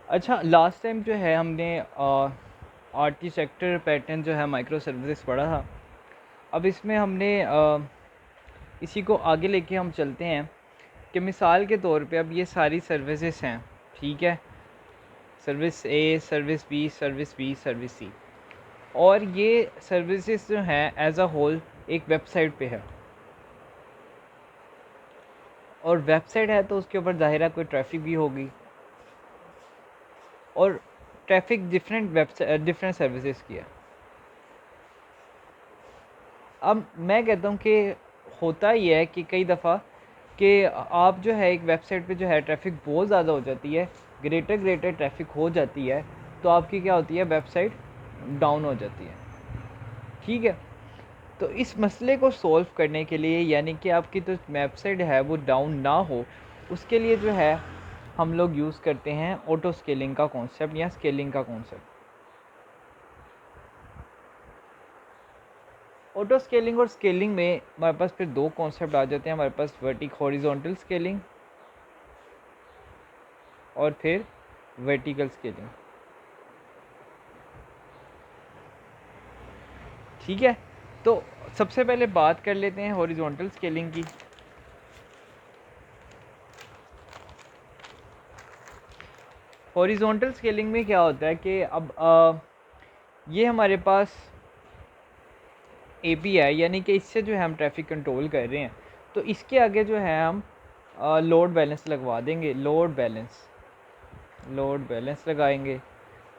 अच्छा, last time जो है हमने आर्किटेक्चर पैटर्न जो है माइक्रो सर्विसेज पढ़ा था। अब इसमें हमने इसी को आगे लेके हम चलते हैं कि मिसाल के तौर पे अब ये सारी सर्विसेज हैं, ठीक है। Service A, service B, service B, service C, और ये सर्विसेज जो हैं एज अ होल एक वेबसाइट पे है। और वेबसाइट है तो उसके ऊपर ज़ाहिर कोई ट्रैफिक भी होगी, और ट्रैफिक डिफरेंट सर्विसेज की है। अब मैं कहता हूँ कि होता ही है कि कई दफ़ा कि आप जो है एक वेबसाइट पे जो है ट्रैफिक बहुत ज़्यादा हो जाती है, ग्रेटर ट्रैफिक हो जाती है, तो आपकी क्या होती है, वेबसाइट डाउन हो जाती है, ठीक है। तो इस मसले को सॉल्व करने के लिए, यानी कि आपकी तो वेबसाइट है वो डाउन ना हो, उसके लिए जो है हम लोग यूज़ करते हैं ऑटो स्केलिंग का कॉन्सेप्ट या स्केलिंग का कॉन्सेप्ट। ऑटो स्केलिंग और स्केलिंग में हमारे पास फिर दो कॉन्सेप्ट आ जाते हैं। हमारे पास हॉरिजॉन्टल स्केलिंग और फिर वर्टिकल स्केलिंग, ठीक है। तो सबसे पहले बात कर लेते हैं हॉरिजॉन्टल स्केलिंग की। हॉरिजॉन्टल स्केलिंग में क्या होता है कि अब ये हमारे पास API, यानी कि इससे जो है हम ट्रैफिक कंट्रोल कर रहे हैं, तो इसके आगे जो है हम लोड बैलेंस लगवा देंगे। लोड बैलेंस लगाएंगे।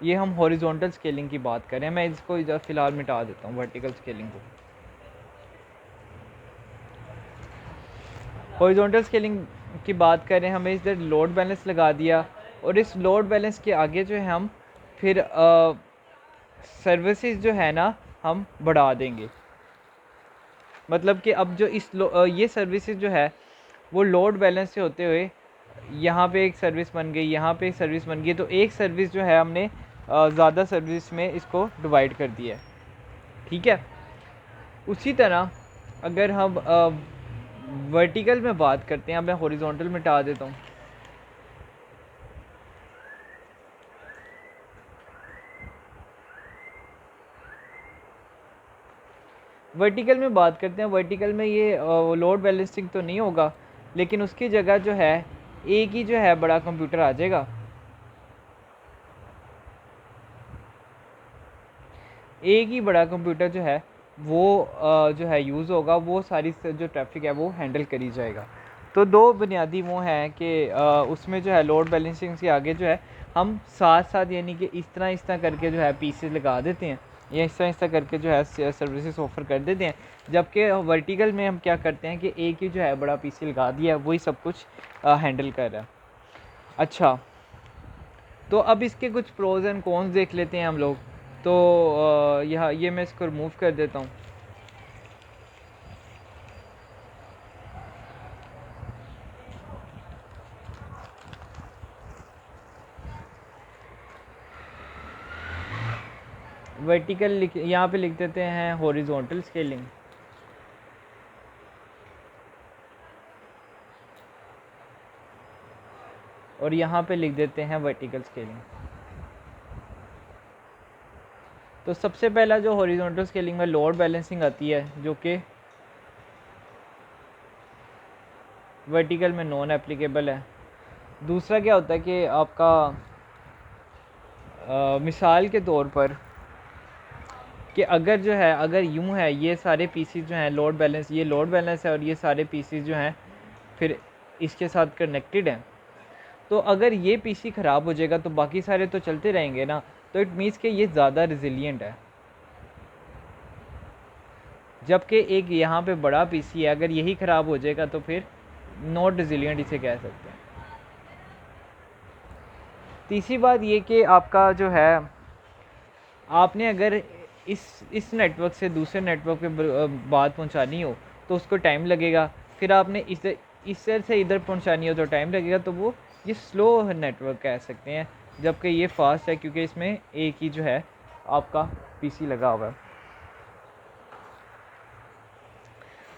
ये हम हॉरिजॉन्टल स्केलिंग की बात करें। मैं इसको इधर फ़िलहाल मिटा देता हूँ, वर्टिकल स्केलिंग को। हॉरिजॉन्टल स्केलिंग की बात करें, हमें इधर लोड बैलेंस लगा दिया, और इस लोड बैलेंस के आगे जो है हम फिर सर्विसेज जो है ना हम बढ़ा देंगे। मतलब कि अब जो ये सर्विसेज जो है वो लोड बैलेंस से होते हुए यहाँ पे एक सर्विस बन गई, यहाँ पे एक सर्विस बन गई, तो एक सर्विस जो है हमने ज़्यादा सर्विस में इसको डिवाइड कर दिया है, ठीक है। उसी तरह अगर हम वर्टिकल में बात करते हैं, अब मैं हॉरिजॉन्टल मिटा देता हूँ। वर्टिकल में बात करते हैं, वर्टिकल में ये लोड बैलेंसिंग तो नहीं होगा, लेकिन उसकी जगह जो है एक ही जो है बड़ा कंप्यूटर आ जाएगा। एक ही बड़ा कंप्यूटर जो है वो जो है यूज़ होगा, वो सारी जो ट्रैफिक है वो हैंडल करी जाएगा। तो दो बुनियादी वो हैं कि उसमें जो है लोड बैलेंसिंग के आगे जो है हम साथ साथ, यानी कि इस तरह करके जो है पीसेस लगा देते हैं, या इस तरह करके जो है सर्विसेज ऑफ़र कर देते हैं। जबकि वर्टिकल में हम क्या करते हैं कि एक ही जो है बड़ा पीसी लगा दिया, वही सब कुछ हैंडल कर रहा है। अच्छा, तो अब इसके कुछ प्रोज एंड कॉन्स देख लेते हैं हम लोग। तो यहाँ ये मैं इसको रिमूव कर देता हूँ। वर्टिकल यहाँ पे लिख देते हैं हॉरिजॉन्टल स्केलिंग, और यहाँ पे लिख देते हैं वर्टिकल स्केलिंग। तो सबसे पहला जो हॉरिजॉन्टल स्केलिंग में लोड बैलेंसिंग आती है, जो कि वर्टिकल में नॉन एप्लीकेबल है। दूसरा क्या होता है कि आपका मिसाल के तौर पर कि अगर जो है, अगर यूँ है, ये सारे पीसीज जो हैं लोड बैलेंस, ये लोड बैलेंस है और ये सारे पीसीज जो हैं फिर इसके साथ कनेक्टेड हैं, तो अगर ये पीसी ख़राब हो जाएगा तो बाकी सारे तो चलते रहेंगे ना। तो इट मीन्स कि ये ज़्यादा रिजिलियंट है। जबकि एक यहाँ पे बड़ा पीसी है, अगर यही ख़राब हो जाएगा तो फिर नॉट रिजिलियंट इसे कह सकते हैं। तीसरी बात ये कि आपका जो है, आपने अगर इस नेटवर्क से दूसरे नेटवर्क पे बात पहुंचानी हो तो उसको टाइम लगेगा। फिर आपने इस सेल से इधर पहुंचानी हो तो टाइम लगेगा। तो वो ये स्लो नेटवर्क कह सकते हैं, जबकि ये फास्ट है क्योंकि इसमें एक ही जो है आपका पीसी लगा हुआ है।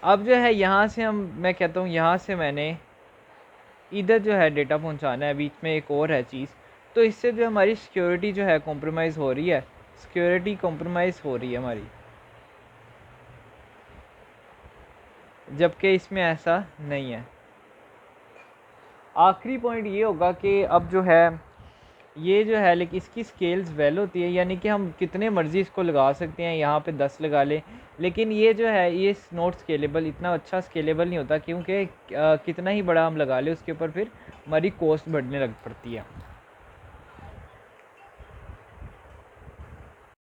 अब जो है यहाँ से मैं कहता हूँ यहाँ से मैंने इधर जो है डेटा पहुँचाना है, बीच में एक और है चीज़, तो इससे जो हमारी सिक्योरिटी जो है कॉम्प्रोमाइज़ हो रही है, सिक्योरिटी कॉम्प्रोमाइज़ हो रही है हमारी, जबकि इसमें ऐसा नहीं है। आखिरी पॉइंट ये होगा कि अब जो है ये जो है लेकिन इसकी स्केल्स वेल होती है, यानी कि हम कितने मर्ज़ी इसको लगा सकते हैं, यहाँ पे 10 लगा लें, लेकिन ये जो है ये नॉट स्केलेबल, इतना अच्छा स्केलेबल नहीं होता, क्योंकि कितना ही बड़ा हम लगा लें उसके ऊपर फिर हमारी कॉस्ट बढ़ने लग पड़ती है।